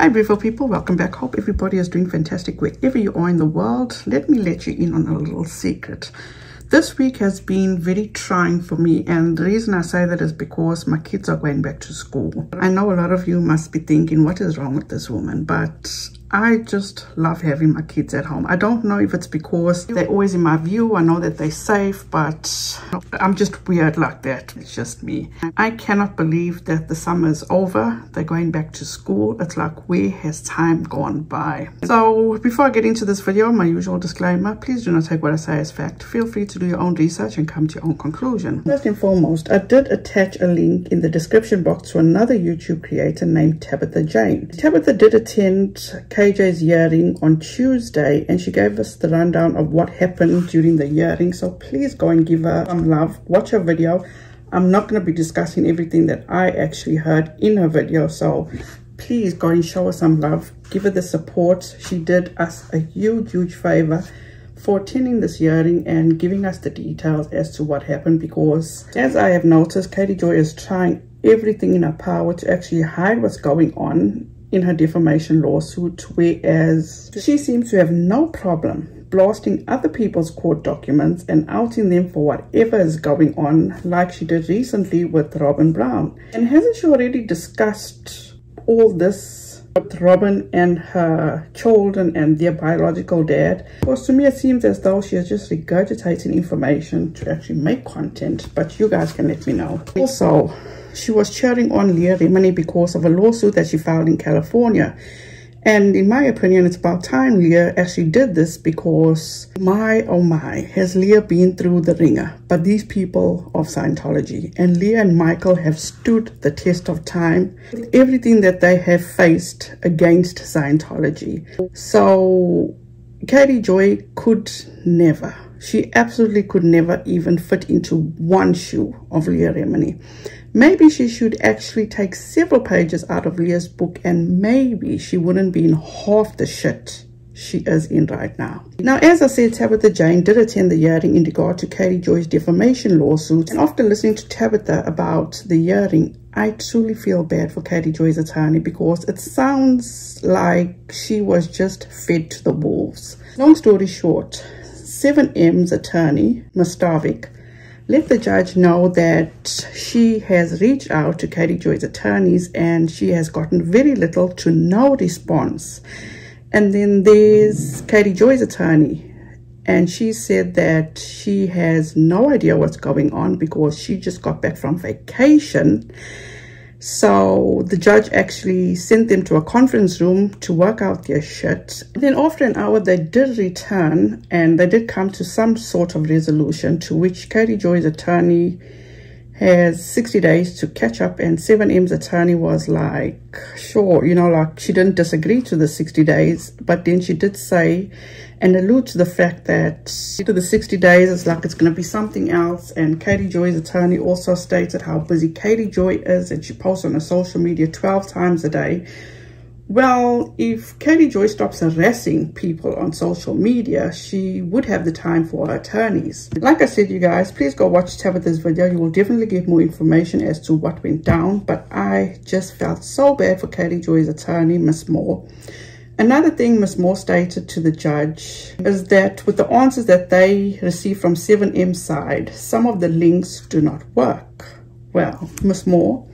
Hi beautiful people, welcome back. Hope everybody is doing fantastic wherever you are in the world. Let me let you in on a little secret. This week has been very trying for me, and the reason I say that is because my kids are going back to school. I know a lot of you must be thinking, what is wrong with this woman? But I just love having my kids at home. I don't know if it's because they're always in my view. I know that they're safe, but I'm just weird like that. It's just me. I cannot believe that the summer is over. They're going back to school. It's like, where has time gone by? So before I get into this video, my usual disclaimer, please do not take what I say as fact. Feel free to do your own research and come to your own conclusion. First and foremost, I did attach a link in the description box to another YouTube creator named Tabitha Jane. Tabitha did attend KJ's hearing on Tuesday, and she gave us the rundown of what happened during the hearing. So please go and give her some love. Watch her video. I'm not going to be discussing everything that I actually heard in her video, so please go and show her some love. Give her the support. She did us a huge favor for attending this hearing and giving us the details as to what happened, because as I have noticed, Katie Joy is trying everything in her power to actually hide what's going on in her defamation lawsuit, whereas she seems to have no problem blasting other people's court documents and outing them for whatever is going on, like she did recently with Robin Brown. And hasn't she already discussed all this with Robin and her children and their biological dad? Because to me it seems as though she is just regurgitating information to actually make content, but you guys can let me know. Also, she was cheering on Leah Remini because of a lawsuit that she filed in California. And in my opinion, it's about time Leah actually did this, because my oh my, has Leah been through the ringer. But these people of Scientology, and Leah and Michael, have stood the test of time with everything that they have faced against Scientology. So Katie Joy could never, she absolutely could never even fit into one shoe of Leah Remini. Maybe she should actually take several pages out of Leah's book, and maybe she wouldn't be in half the shit she is in right now. Now, as I said, Tabitha Jane did attend the hearing in regard to Katie Joy's defamation lawsuit. And after listening to Tabitha about the hearing, I truly feel bad for Katie Joy's attorney, because it sounds like she was just fed to the wolves. Long story short, 7M's attorney, Mustavik, let the judge know that she has reached out to Katie Joy's attorneys and she has gotten very little to no response. And then there's Katie Joy's attorney, and she said that she has no idea what's going on because she just got back from vacation. So the judge actually sent them to a conference room to work out their shit. Then after an hour, they did return and they did come to some sort of resolution, to which Katie Joy's attorney has 60 days to catch up, and 7M's attorney was like, sure, you know, like she didn't disagree to the 60 days, but then she did say and allude to the fact that to the 60 days, it's like it's going to be something else. And Katie Joy's attorney also stated how busy Katie Joy is, and she posts on her social media 12 times a day. Well, if Katie Joy stops harassing people on social media, she would have the time for her attorneys. Like I said, you guys, please go watch Tabitha's video. You will definitely get more information as to what went down. But I just felt so bad for Katie Joy's attorney, Miss Moore. Another thing Miss Moore stated to the judge is that with the answers that they received from 7M's side, some of the links do not work. Well, Miss Moore,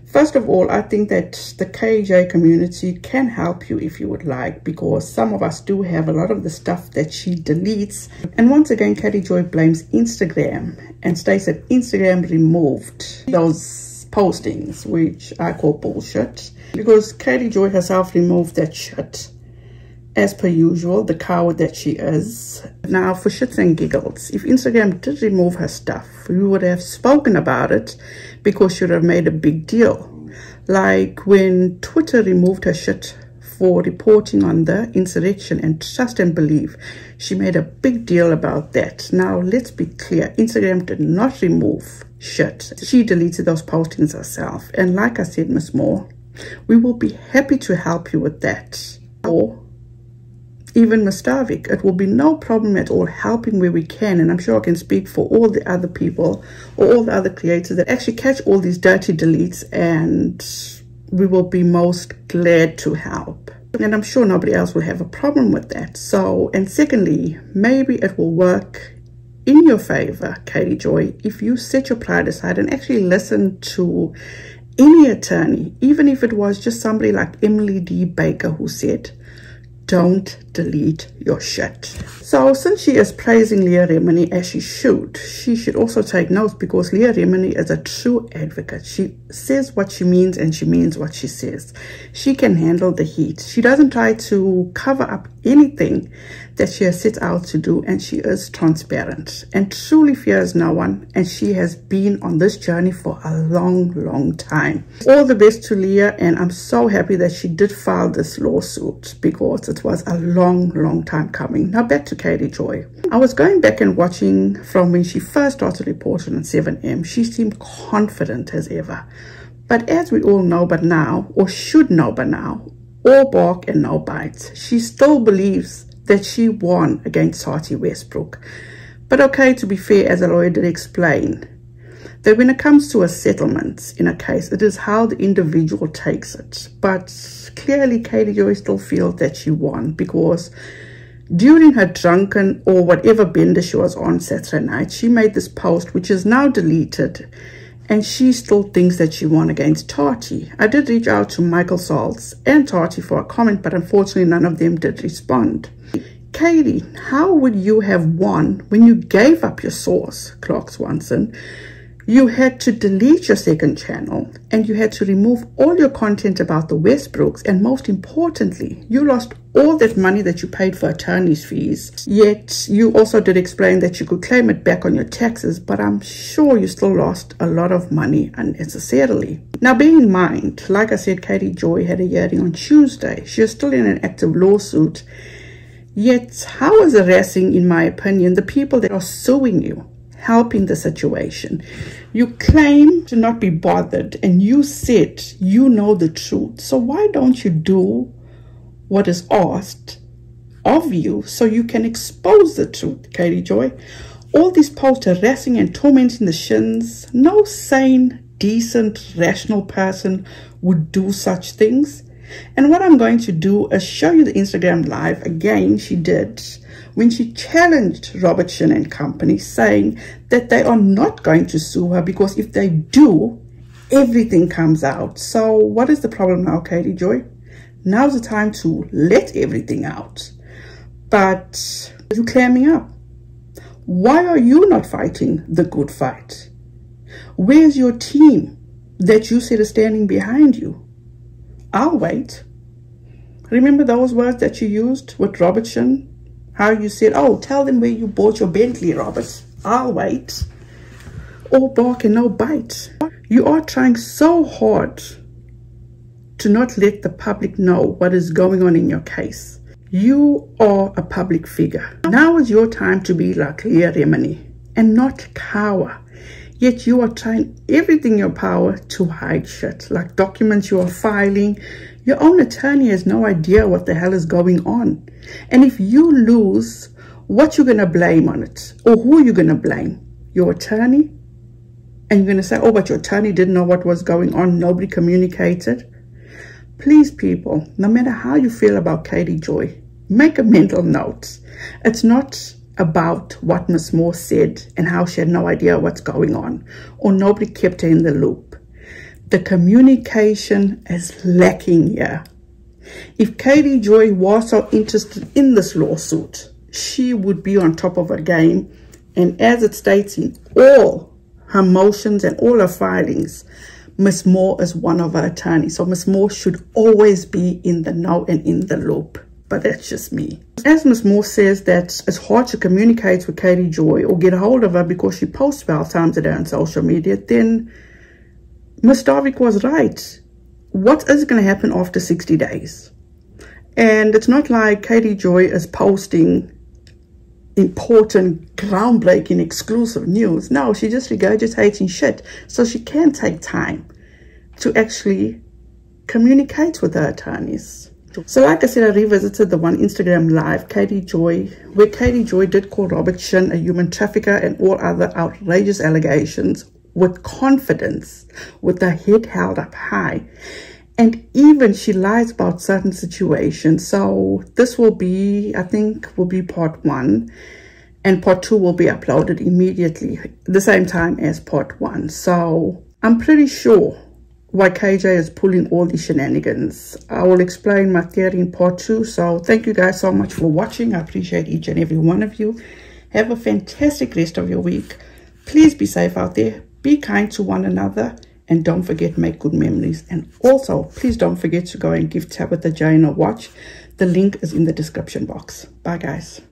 first of all, I think that the KJ community can help you if you would like, because some of us do have a lot of the stuff that she deletes. And once again, Katie Joy blames Instagram and states that Instagram removed those postings, which I call bullshit, because Katie Joy herself removed that shit, as per usual, the coward that she is. Now, for shits and giggles, if Instagram did remove her stuff, we would have spoken about it, because she would have made a big deal. Like when Twitter removed her shit for reporting on the insurrection and Trust and Believe, she made a big deal about that. Now, let's be clear, Instagram did not remove shit. She deleted those postings herself. And like I said, Miss Moore, we will be happy to help you with that. Or even Mustavik, it will be no problem at all helping where we can. And I'm sure I can speak for all the other people or all the other creators that actually catch all these dirty deletes and we will be most glad to help. And I'm sure nobody else will have a problem with that. So, and secondly, maybe it will work in your favor, Katie Joy, if you set your pride aside and actually listen to any attorney, even if it was just somebody like Emily D. Baker who said, don't delete your shit. So since she is praising Leah Remini as she should also take notes, because Leah Remini is a true advocate. She says what she means and she means what she says. She can handle the heat. She doesn't try to cover up anything that she has set out to do, and she is transparent and truly fears no one, and she has been on this journey for a long time. All the best to Leah, and I'm so happy that she did file this lawsuit, because it was a long time coming. Now back to Katie Joy. I was going back and watching from when she first started reporting on 7am. She seemed confident as ever, but as we all know by now, or should know by now, all bark and no bites. She still believes that she won against Tati Westbrook. But okay, to be fair, as a lawyer did explain, that when it comes to a settlement in a case, it is how the individual takes it. But clearly Katie Joy still feels that she won, because during her drunken or whatever bender she was on Saturday night, she made this post which is now deleted, and she still thinks that she won against Tati. I did reach out to Michael Saltz and Tati for a comment, but unfortunately none of them did respond. Katie, how would you have won when you gave up your source, Clark Swanson? You had to delete your second channel, and you had to remove all your content about the Westbrooks, and most importantly, you lost all that money that you paid for attorney's fees. Yet you also did explain that you could claim it back on your taxes, but I'm sure you still lost a lot of money unnecessarily. Now, bear in mind, like I said, Katie Joy had a hearing on Tuesday. She is still in an active lawsuit. Yet, how is harassing, in my opinion, the people that are suing you, helping the situation? You claim to not be bothered, and you said you know the truth. So why don't you do what is asked of you so you can expose the truth, Katie Joy? All these posts harassing and tormenting the SHINNs. No sane, decent, rational person would do such things. And what I'm going to do is show you the Instagram live again she did when she challenged Robert SHINN and company, saying that they are not going to sue her, because if they do, everything comes out. So what is the problem now, Katie Joy? Now's the time to let everything out. But you're clamming up. Why are you not fighting the good fight? Where's your team that you said is standing behind you? I'll wait. Remember those words that you used with Robert SHINN? How you said, oh, tell them where you bought your Bentley, Robert. I'll wait. All bark and no bite. You are trying so hard to not let the public know what is going on in your case. You are a public figure. Now is your time to be like Leah Remini and not cower. Yet you are trying everything in your power to hide shit, like documents you are filing. Your own attorney has no idea what the hell is going on. And if you lose, what you're going to blame on it? Or who are you going to blame? Your attorney? And you're going to say, oh, but your attorney didn't know what was going on. Nobody communicated. Please, people, no matter how you feel about Katie Joy, make a mental note. It's not about what Miss Moore said and how she had no idea what's going on, or nobody kept her in the loop. The communication is lacking here. If Katie Joy was so interested in this lawsuit, she would be on top of her game. And as it states in all her motions and all her filings, Miss Moore is one of her attorneys. So Miss Moore should always be in the know and in the loop. But that's just me. As Miss Moore says that it's hard to communicate with Katie Joy or get a hold of her because she posts 12 times a day on social media, then Ms. Darvik was right. What is going to happen after 60 days? And it's not like Katie Joy is posting important, groundbreaking, exclusive news. No, she's just regurgitating shit. So she can take time to actually communicate with her attorneys. So like I said, I revisited the one Instagram live, Katie Joy, where Katie Joy did call Robert SHINN a human trafficker and all other outrageous allegations with confidence, with her head held up high. And even she lies about certain situations. So this will be, I think, will be part 1. And part 2 will be uploaded immediately, the same time as part 1. So I'm pretty sure why KJ is pulling all these shenanigans. I will explain my theory in part 2. So thank you guys so much for watching. I appreciate each and every one of you. Have a fantastic rest of your week. Please be safe out there. Be kind to one another. And don't forget, make good memories. And also, please don't forget to go and give Tabitha Jane a watch. The link is in the description box. Bye, guys.